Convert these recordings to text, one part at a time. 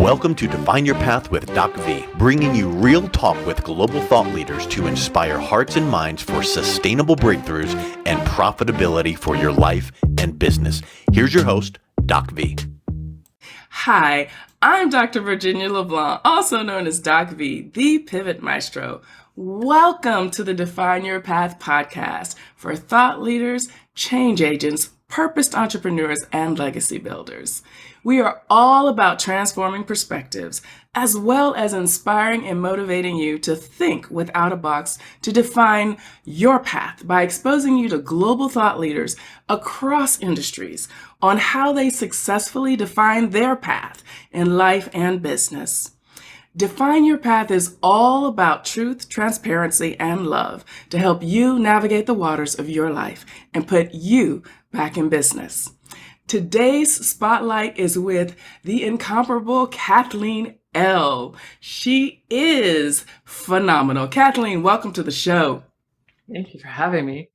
Welcome to Define Your Path with DocV, bringing you real talk with global thought leaders to inspire hearts and minds for sustainable breakthroughs and profitability for your life and business. Here's your host, DocV. Hi, I'm Dr. Virginia LeBlanc, also known as DocV, the Pivot Maestro. Welcome to the Define Your Path podcast for thought leaders, change agents, purposed entrepreneurs, and legacy builders. We are all about transforming perspectives, as well as inspiring and motivating you to think without a box to define your path by exposing you to global thought leaders across industries on how they successfully define their path in life and business. Define Your Path is all about truth, transparency, and love to help you navigate the waters of your life and put you back in business. Today's spotlight is with the incomparable Cathleen, Elle. She is phenomenal. Kathleen, welcome to the show. Thank you for having me.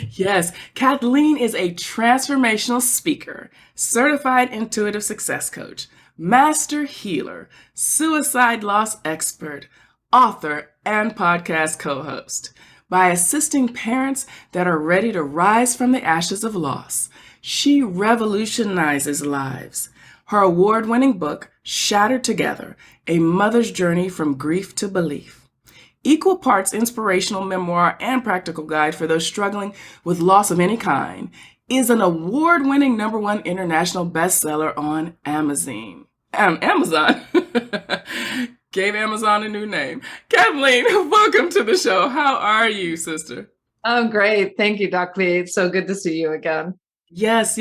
Yes, Kathleen is a transformational speaker, certified intuitive success coach, master healer, suicide loss expert, author, and podcast co-host. By assisting parents that are ready to rise from the ashes of loss, she revolutionizes lives. Her award-winning book, Shattered Together, A Mother's Journey from Grief to Belief. Equal parts inspirational memoir and practical guide for those struggling with loss of any kind, is an award-winning #1 international bestseller on Amazon. Gave Amazon a new name. Kathleen, welcome to the show. How are you, sister? Oh, great. Thank you, Doc V. It's so good to see you again. Yes.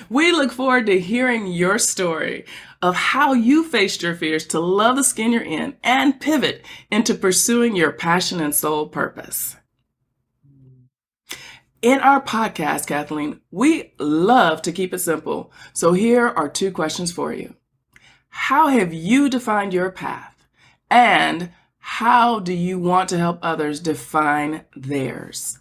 We look forward to hearing your story of how you faced your fears to love the skin you're in and pivot into pursuing your passion and soul purpose. In our podcast, Kathleen, we love to keep it simple. So here are 2 questions for you. How have you defined your path? And how do you want to help others define theirs?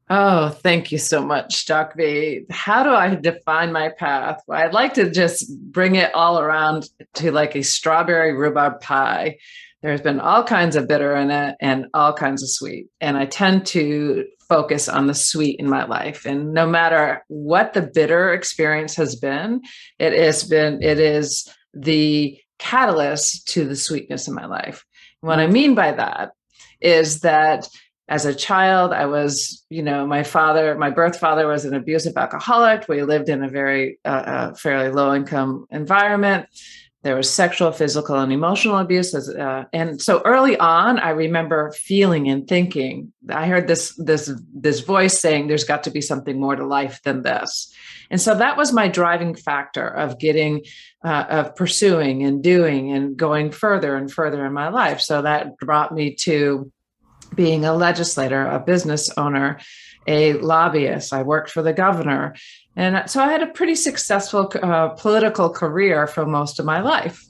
Oh, thank you so much, Doc V. How do I define my path? Well, I'd like to just bring it all around to like a strawberry rhubarb pie. There's been all kinds of bitter in it and all kinds of sweet. And I tend to focus on the sweet in my life. And no matter what the bitter experience has been, it is the catalyst to the sweetness in my life. What I mean by that is that as a child, I was, my birth father was an abusive alcoholic. We lived in a very fairly low income environment. There was sexual, physical, and emotional abuse. And so early on, I remember feeling and thinking, I heard this voice saying, there's got to be something more to life than this. And so that was my driving factor of of pursuing and doing and going further and further in my life. So that brought me to being a legislator, a business owner, a lobbyist. I worked for the governor. And so I had a pretty successful political career for most of my life.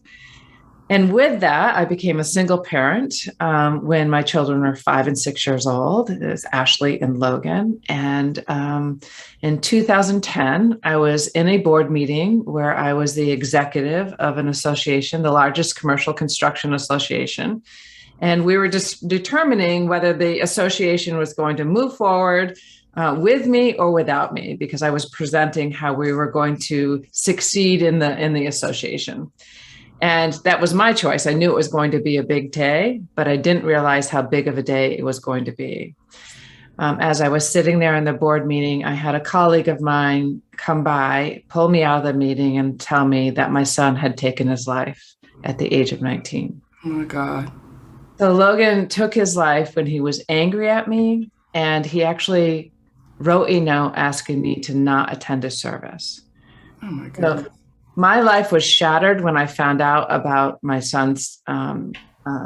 And with that, I became a single parent when my children were 5 and 6 years old. It was Ashley and Logan. And in 2010, I was in a board meeting where I was the executive of an association, the largest commercial construction association. And we were just determining whether the association was going to move forward with me or without me, because I was presenting how we were going to succeed in the association. And that was my choice. I knew it was going to be a big day, but I didn't realize how big of a day it was going to be. As I was sitting there in the board meeting, I had a colleague of mine come by, pull me out of the meeting and tell me that my son had taken his life at the age of 19. Oh my God. So Logan took his life when he was angry at me, and he actually wrote a note asking me to not attend a service. Oh my God. So my life was shattered when I found out about my son's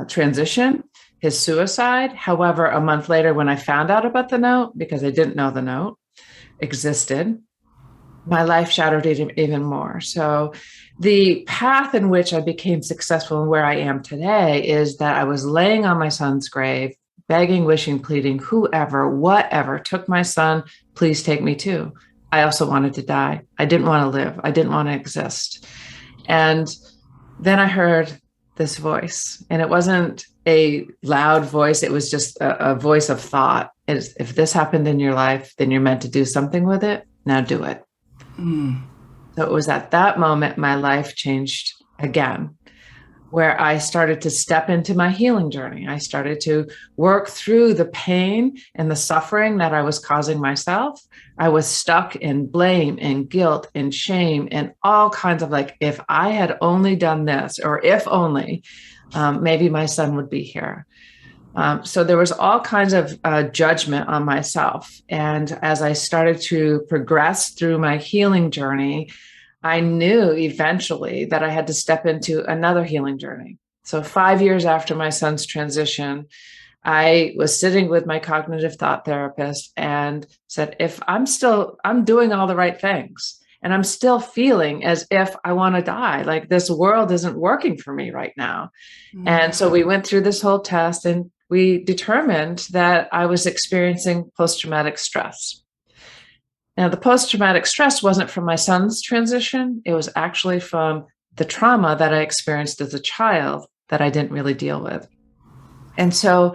transition, his suicide. However, a month later, when I found out about the note, because I didn't know the note existed, my life shattered even more. So the path in which I became successful and where I am today is that I was laying on my son's grave, begging, wishing, pleading, whoever, whatever took my son, please take me too. I also wanted to die. I didn't want to live. I didn't want to exist. And then I heard this voice, and it wasn't a loud voice. It was just a voice of thought. If this happened in your life, then you're meant to do something with it. Now do it. So it was at that moment my life changed again, where I started to step into my healing journey. I started to work through the pain and the suffering that I was causing myself. I was stuck in blame and guilt and shame and all kinds of like, if I had only done this, or if only, maybe my son would be here. So there was all kinds of judgment on myself. And as I started to progress through my healing journey, I knew eventually that I had to step into another healing journey. So 5 years after my son's transition, I was sitting with my cognitive thought therapist and said, if I'm doing all the right things, and I'm still feeling as if I want to die, like this world isn't working for me right now. And so we went through this whole test, and we determined that I was experiencing post-traumatic stress. Now, the post-traumatic stress wasn't from my son's transition. It was actually from the trauma that I experienced as a child that I didn't really deal with. And so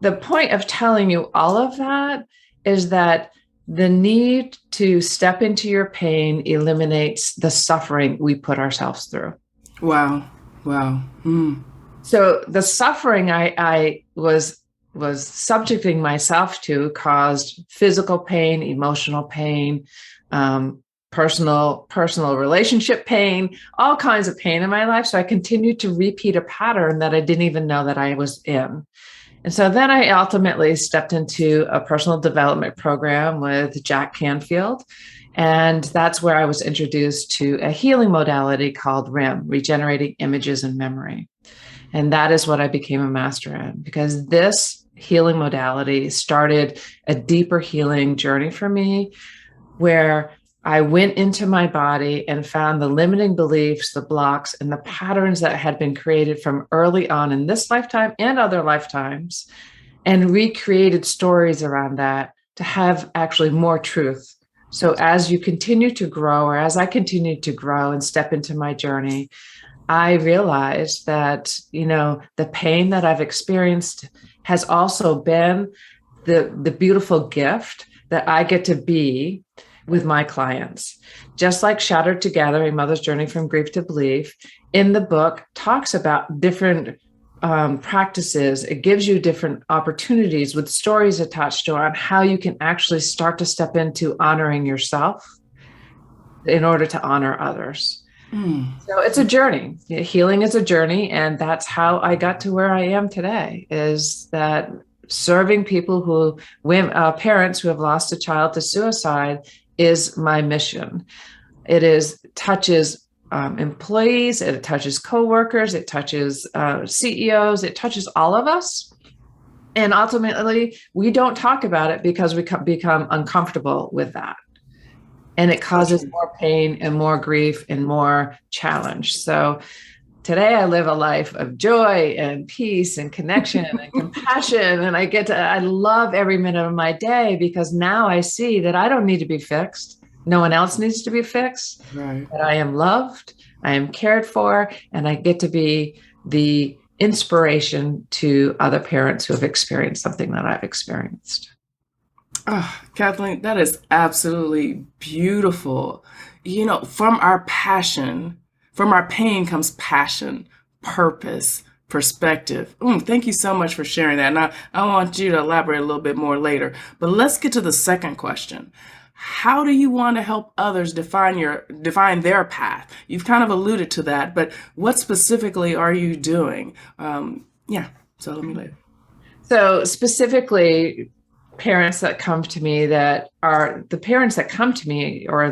the point of telling you all of that is that the need to step into your pain eliminates the suffering we put ourselves through. Wow. So the suffering I was subjecting myself to caused physical pain, emotional pain, personal relationship pain, all kinds of pain in my life. So I continued to repeat a pattern that I didn't even know that I was in. And so then I ultimately stepped into a personal development program with Jack Canfield. And that's where I was introduced to a healing modality called RIM, Regenerating Images and Memory. And that is what I became a master in, because this healing modality started a deeper healing journey for me, where I went into my body and found the limiting beliefs, the blocks, and the patterns that had been created from early on in this lifetime and other lifetimes, and recreated stories around that to have actually more truth. So as you continue to grow, or as I continued to grow and step into my journey, I realized that, the pain that I've experienced has also been the beautiful gift that I get to be with my clients. Just like Shattered Together, A Mother's Journey from Grief to Belief, in the book talks about different practices. It gives you different opportunities with stories attached to it on how you can actually start to step into honoring yourself in order to honor others. So it's a journey. Healing is a journey. And that's how I got to where I am today, is that serving people parents who have lost a child to suicide is my mission. It touches employees, it touches coworkers, it touches CEOs, it touches all of us. And ultimately, we don't talk about it because we become uncomfortable with that. And it causes more pain and more grief and more challenge. So today I live a life of joy and peace and connection and compassion. And I love every minute of my day, because now I see that I don't need to be fixed. No one else needs to be fixed. Right. That I am loved, I am cared for, and I get to be the inspiration to other parents who have experienced something that I've experienced. Oh, Kathleen, that is absolutely beautiful. From our pain comes passion, purpose, perspective. Thank you so much for sharing that. And I want you to elaborate a little bit more later. But let's get to the second question. How do you want to help others define their path? You've kind of alluded to that, but what specifically are you doing? So let me later. So specifically, parents that come to me or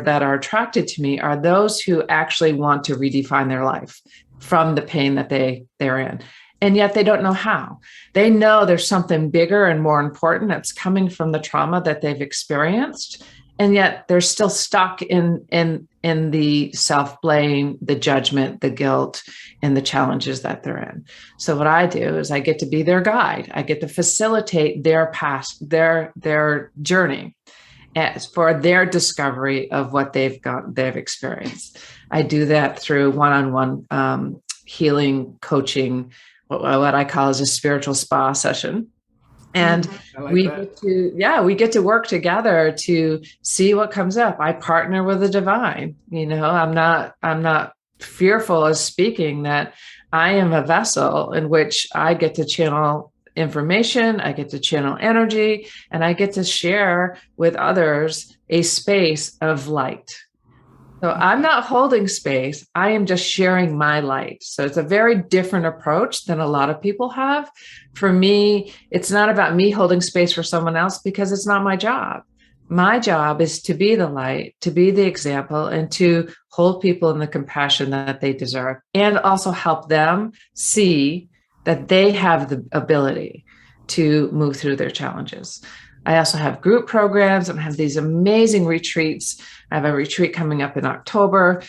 that are attracted to me are those who actually want to redefine their life from the pain that they're in. And yet they don't know how. They know there's something bigger and more important that's coming from the trauma that they've experienced. And yet they're still stuck in the self-blame, the judgment, the guilt, and the challenges that they're in. So what I do is I get to be their guide. I get to facilitate their past, their journey for their discovery of what they've experienced. I do that through one-on-one healing, coaching, what I call is a spiritual spa session. And we get to work together to see what comes up. I partner with the divine. I'm not fearful of speaking that I am a vessel in which I get to channel information, I get to channel energy, and I get to share with others a space of light. So I'm not holding space. I am just sharing my light. So it's a very different approach than a lot of people have. For me, it's not about me holding space for someone else because it's not my job. My job is to be the light, to be the example, and to hold people in the compassion that they deserve, and also help them see that they have the ability to move through their challenges. I also have group programs and have these amazing retreats. I have a retreat coming up in October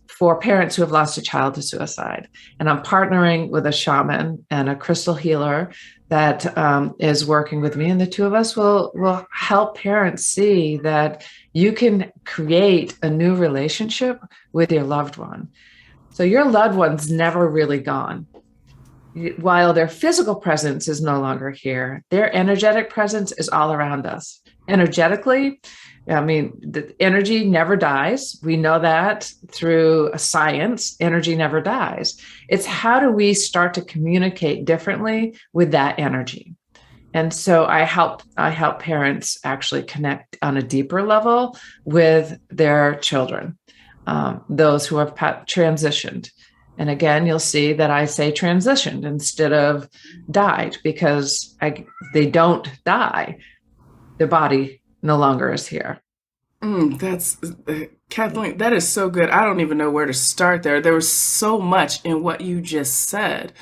for parents who have lost a child to suicide. And I'm partnering with a shaman and a crystal healer that is working with me. And the two of us will help parents see that you can create a new relationship with your loved one. So your loved one's never really gone. While their physical presence is no longer here, their energetic presence is all around us. Energetically, the energy never dies. We know that through science, energy never dies. It's how do we start to communicate differently with that energy? And so I help parents actually connect on a deeper level with their children, those who have transitioned. And again, you'll see that I say transitioned instead of died because they don't die. Their body no longer is here. That's Kathleen, that is so good. I don't even know where to start there. There was so much in what you just said.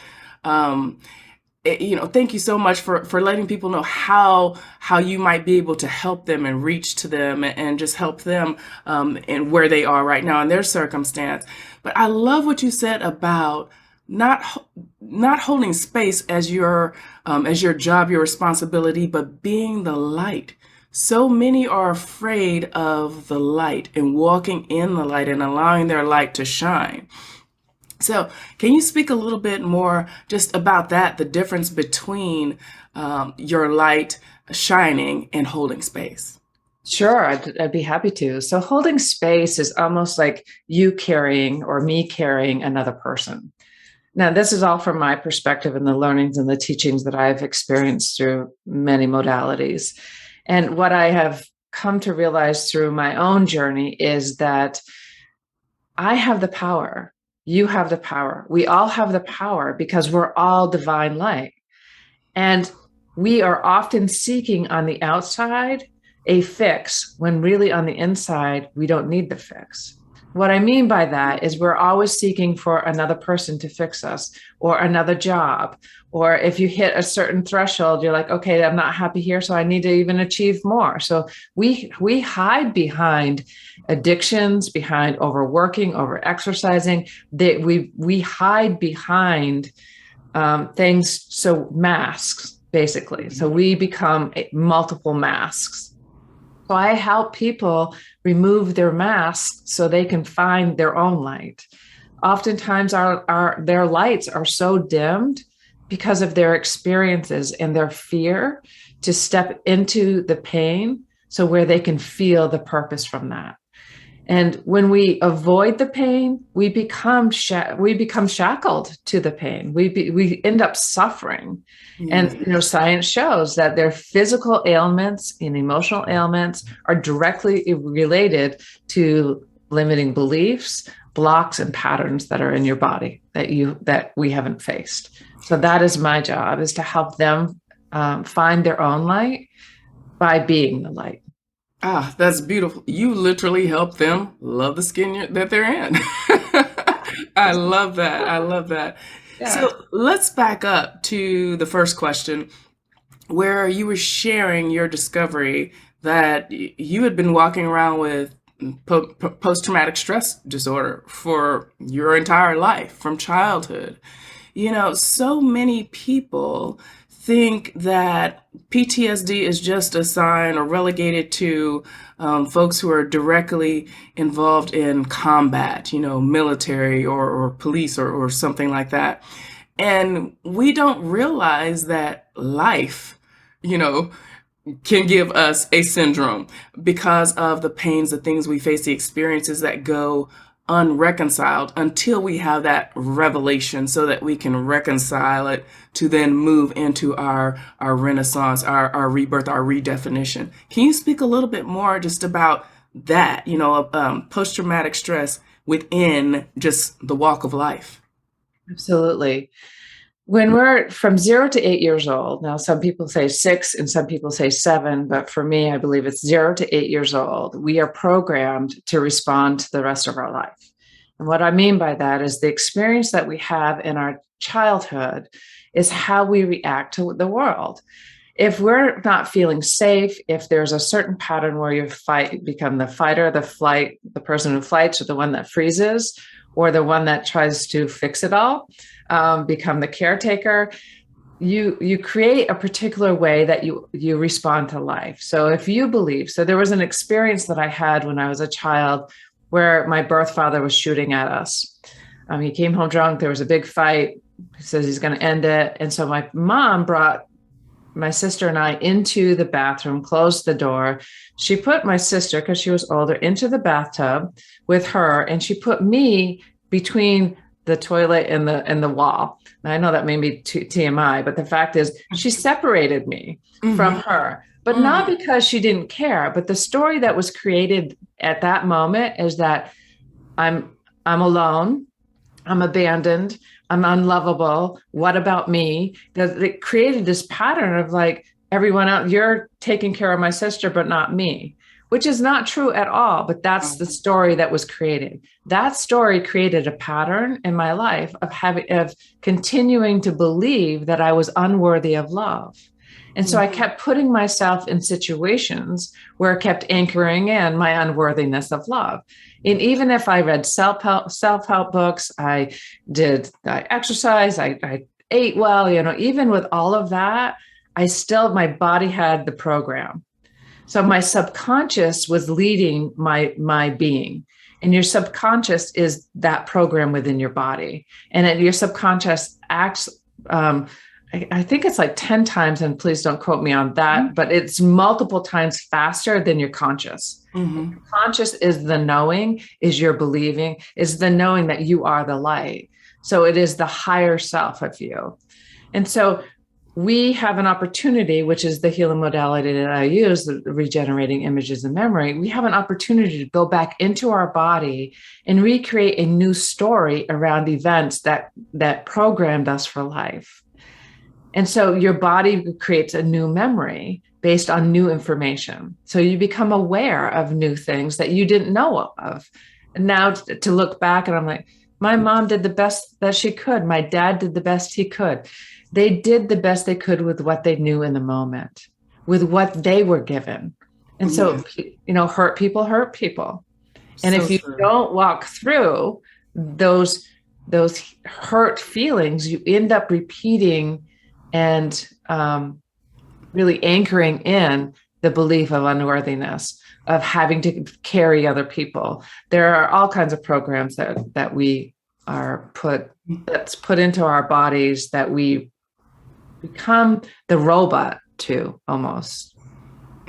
Thank you so much for letting people know how you might be able to help them and reach to them and just help them in where they are right now in their circumstance. But I love what you said about not holding space as your job, your responsibility, but being the light. So many are afraid of the light and walking in the light and allowing their light to shine. So can you speak a little bit more just about that, the difference between your light shining and holding space? Sure, I'd be happy to. So holding space is almost like you carrying or me carrying another person. Now, this is all from my perspective and the learnings and the teachings that I've experienced through many modalities. And what I have come to realize through my own journey is that I have the power. You have the power. We all have the power because we're all divine light. And we are often seeking on the outside a fix when really on the inside, we don't need the fix. What I mean by that is we're always seeking for another person to fix us or another job. Or if you hit a certain threshold, you're like, okay, I'm not happy here, so I need to even achieve more. So we hide behind addictions, behind overworking, over-exercising. We hide behind things, so masks, basically. So we become multiple masks. So I help people remove their masks so they can find their own light. Oftentimes their lights are so dimmed because of their experiences and their fear to step into the pain, so where they can feel the purpose from that. And when we avoid the pain, we become shackled to the pain. We end up suffering. Yes. And science shows that their physical ailments and emotional ailments are directly related to limiting beliefs, blocks, and patterns that are in your body that we haven't faced. So that is my job, is to help them find their own light by being the light. Ah, that's beautiful. You literally help them love the skin that they're in. I love that. I love that. Yeah. So let's back up to the first question, where you were sharing your discovery that you had been walking around with post-traumatic stress disorder for your entire life, from childhood. So many people think that PTSD is just a sign or relegated to folks who are directly involved in combat, military or police or something like that. And we don't realize that life, can give us a syndrome because of the pains, the things we face, the experiences that go unreconciled until we have that revelation so that we can reconcile it to then move into our renaissance, our rebirth, our redefinition. Can you speak a little bit more just about that, post-traumatic stress within just the walk of life? Absolutely. When we're from 0 to 8 years old, now some people say 6 and some people say 7, but for me, I believe it's 0 to 8 years old. We are programmed to respond to the rest of our life. And what I mean by that is the experience that we have in our childhood is how we react to the world. If we're not feeling safe, if there's a certain pattern where you become the fighter, the flight, the person who fights, or the one that freezes, or the one that tries to fix it all, become the caretaker, you create a particular way that you respond to life. So if you believe, so there was an experience that I had when I was a child where my birth father was shooting at us. He came home drunk. There was a big fight. He says he's going to end it. And so my mom brought my sister and I into the bathroom, closed the door. She put my sister, because she was older, into the bathtub with her, and she put me between the toilet and the wall. Now, I know that may be TMI, but the fact is she separated me from her, but not because she didn't care. But the story that was created at that moment is that I'm alone, I'm abandoned, I'm unlovable. What about me? It created this pattern of like, everyone else, you're taking care of my sister, but not me, which is not true at all. But that's the story that was created. That story created a pattern in my life of continuing to believe that I was unworthy of love. And so I kept putting myself in situations where I kept anchoring in my unworthiness of love. And even if I read self-help books, I exercised, I ate well, even with all of that, my body had the program. So my subconscious was leading my being. And your subconscious is that program within your body. And your subconscious acts, I think it's like 10 times, and please don't quote me on that, but it's multiple times faster than your conscious. Your conscious is the knowing, is your believing, is the knowing that you are the light. So it is the higher self of you. And so we have an opportunity, which is the healing modality that I use, the regenerating images and memory. We have an opportunity to go back into our body and recreate a new story around events that programmed us for life. And so your body creates a new memory based on new information. So you become aware of new things that you didn't know of. And now to look back, and I'm like, my mom did the best that she could. My dad did the best he could. They did the best they could with what they knew in the moment, with what they were given. And so, hurt people. And if you don't walk through those hurt feelings, you end up repeating and really anchoring in the belief of unworthiness, of having to carry other people. There are all kinds of programs that we are that's put into our bodies that we become the robot to, almost.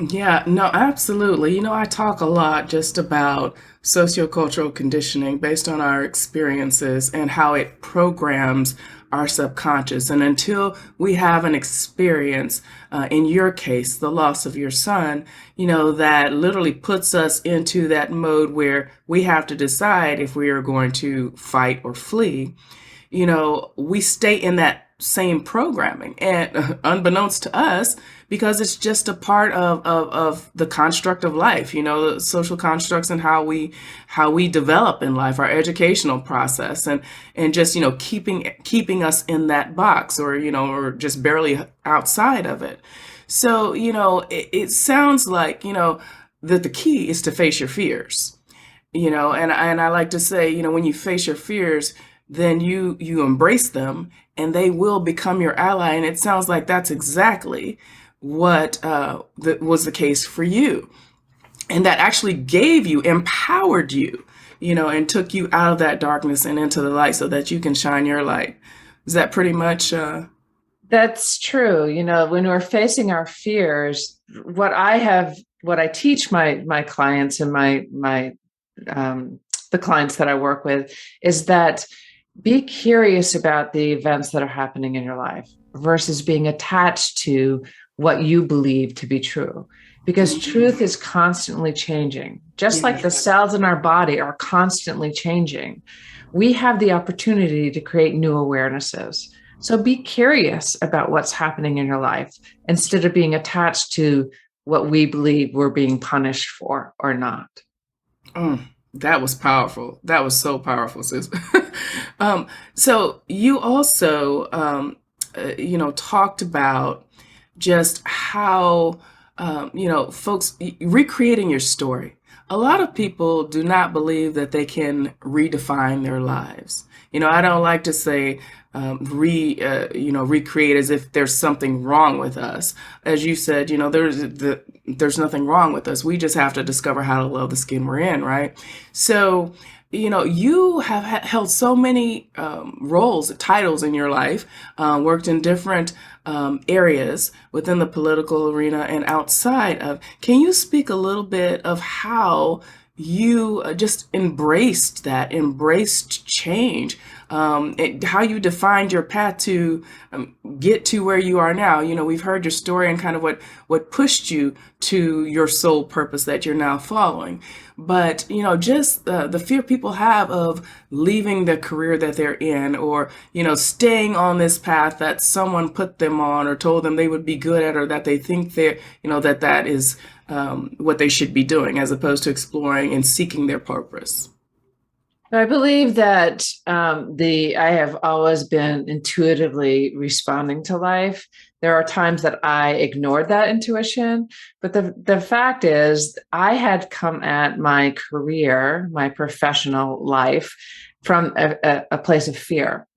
Yeah, no, absolutely. I talk a lot just about sociocultural conditioning based on our experiences and how it programs our subconscious. And until we have an experience, in your case, the loss of your son, that literally puts us into that mode where we have to decide if we are going to fight or flee, we stay in that same programming, and unbeknownst to us, because it's just a part of the construct of life, the social constructs and how we develop in life, our educational process, and just keeping us in that box, or just barely outside of it. So it sounds like that the key is to face your fears, and I like to say, when you face your fears, then you embrace them and they will become your ally. And it sounds like that's exactly what was the case for you. and that actually empowered you, and took you out of that darkness and into the light so that you can shine your light. Is that pretty much? That's true. When we're facing our fears, what I teach my clients and the clients that I work with is that be curious about the events that are happening in your life versus being attached to what you believe to be true. Because truth is constantly changing, just like the cells in our body are constantly changing. We have the opportunity to create new awarenesses. So be curious about what's happening in your life instead of being attached to what we believe we're being punished for or not. That was powerful. That was so powerful, sis. So you also, talked about just how, folks recreating your story. A lot of people do not believe that they can redefine their lives. I don't like to say recreate as if there's something wrong with us. As you said, there's nothing wrong with us. We just have to discover how to love the skin we're in, right? So, you have held so many titles in your life, worked in different areas within the political arena and outside of. Can you speak a little bit of how you just embraced change, how you defined your path to get to where you are now? We've heard your story and kind of what pushed you to your sole purpose that you're now following. But, just the fear people have of leaving the career that they're in, or, staying on this path that someone put them on or told them they would be good at, or that they think that is what they should be doing, as opposed to exploring and seeking their purpose. I believe that I have always been intuitively responding to life. There are times that I ignored that intuition, but the fact is I had come at my career, my professional life, from a place of fear.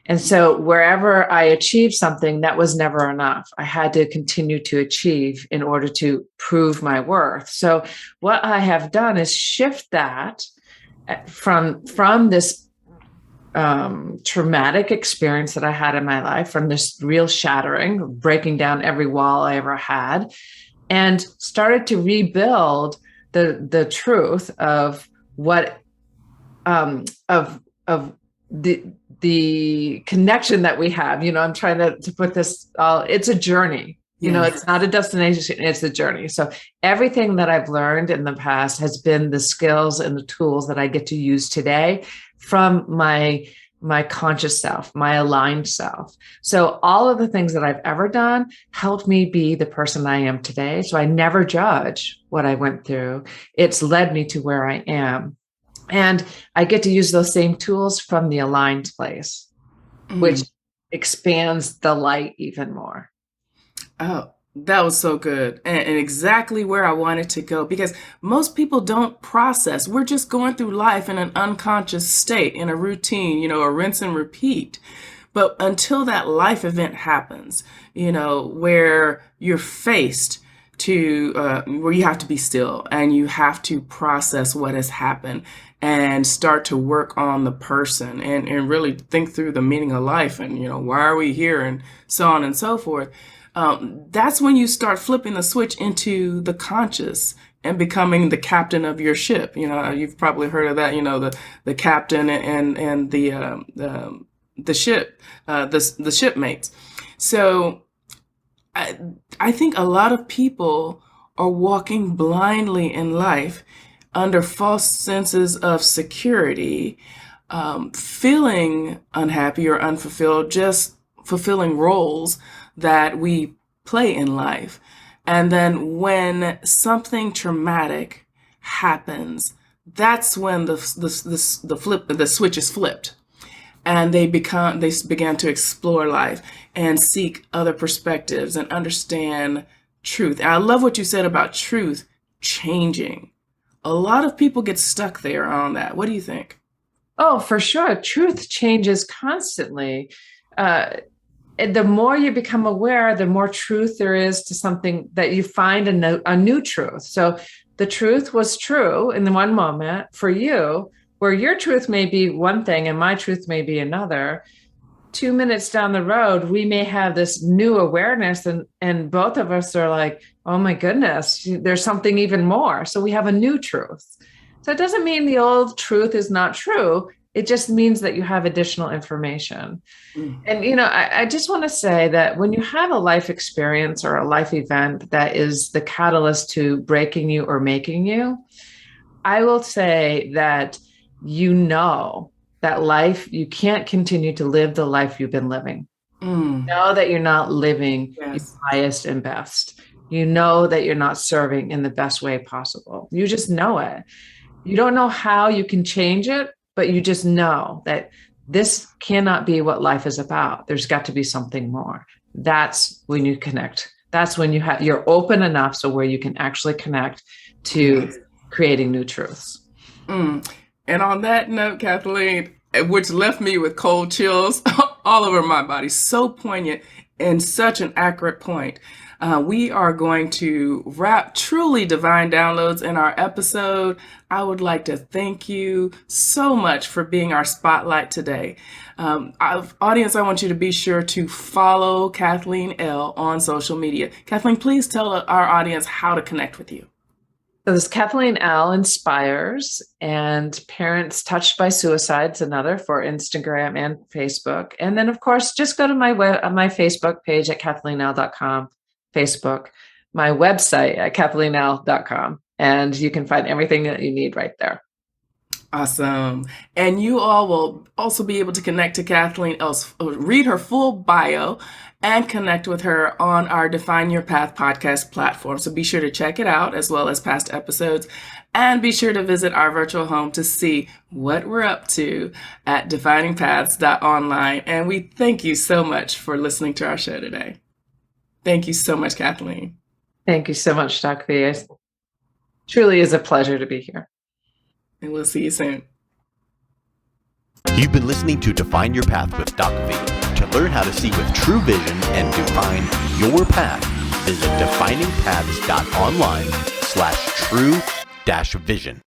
And so wherever I achieved something, that was never enough. I had to continue to achieve in order to prove my worth. So what I have done is shift that from this traumatic experience that I had in my life, from this real shattering, breaking down every wall I ever had, and started to rebuild the truth of what of the connection that we have. I'm trying to put this all, it's a journey. It's not a destination, it's a journey. So everything that I've learned in the past has been the skills and the tools that I get to use today from my conscious self, my aligned self. So all of the things that I've ever done helped me be the person I am today. So I never judge what I went through. It's led me to where I am. And I get to use those same tools from the aligned place, which expands the light even more. Oh, that was so good. And exactly where I wanted to go, because most people don't process. We're just going through life in an unconscious state, in a routine, a rinse and repeat. But until that life event happens, where you're faced to where you have to be still and you have to process what has happened and start to work on the person and really think through the meaning of life and, why are we here and so on and so forth. That's when you start flipping the switch into the conscious and becoming the captain of your ship. You've probably heard of that, the captain and the ship, the shipmates. So I think a lot of people are walking blindly in life under false senses of security, feeling unhappy or unfulfilled, just fulfilling roles that we play in life. And then when something traumatic happens, that's when the switch is flipped. And they began to explore life and seek other perspectives and understand truth. And I love what you said about truth changing. A lot of people get stuck there on that. What do you think? Oh, for sure. Truth changes constantly. The more you become aware, the more truth there is to something that you find a new truth. So the truth was true in the one moment for you, where your truth may be one thing and my truth may be another. 2 minutes down the road, we may have this new awareness and both of us are like, oh my goodness, there's something even more. So we have a new truth. So it doesn't mean the old truth is not true. It just means that you have additional information. And, I just want to say that when you have a life experience or a life event that is the catalyst to breaking you or making you, I will say that that life, you can't continue to live the life you've been living. Know that you're not living your highest and best. You know that you're not serving in the best way possible. You just know it. You don't know how you can change it, but you just know that this cannot be what life is about. There's got to be something more. That's when you connect. That's when you're open enough so where you can actually connect to creating new truths. And on that note, Kathleen, which left me with cold chills all over my body, so poignant and such an accurate point. We are going to wrap truly divine downloads in our episode. I would like to thank you so much for being our spotlight today. Audience, I want you to be sure to follow Cathleen, Elle on social media. Kathleen, please tell our audience how to connect with you. So this Kathleen Elle Inspires, and Parents Touched by Suicide is another for Instagram and Facebook. And then, of course, just go to my Facebook page at kathleenelle.com, Facebook, my website at kathleenelle.com, and you can find everything that you need right there. Awesome. And you all will also be able to connect to Kathleen Elle's, read her full bio and connect with her on our Define Your Path podcast platform. So be sure to check it out as well as past episodes, and be sure to visit our virtual home to see what we're up to at definingpaths.online. And we thank you so much for listening to our show today. Thank you so much, Kathleen. Thank you so much, DocV. It truly is a pleasure to be here. And we'll see you soon. You've been listening to Define Your Path with DocV. To learn how to see with true vision and define your path, visit definingpaths.online/true-vision.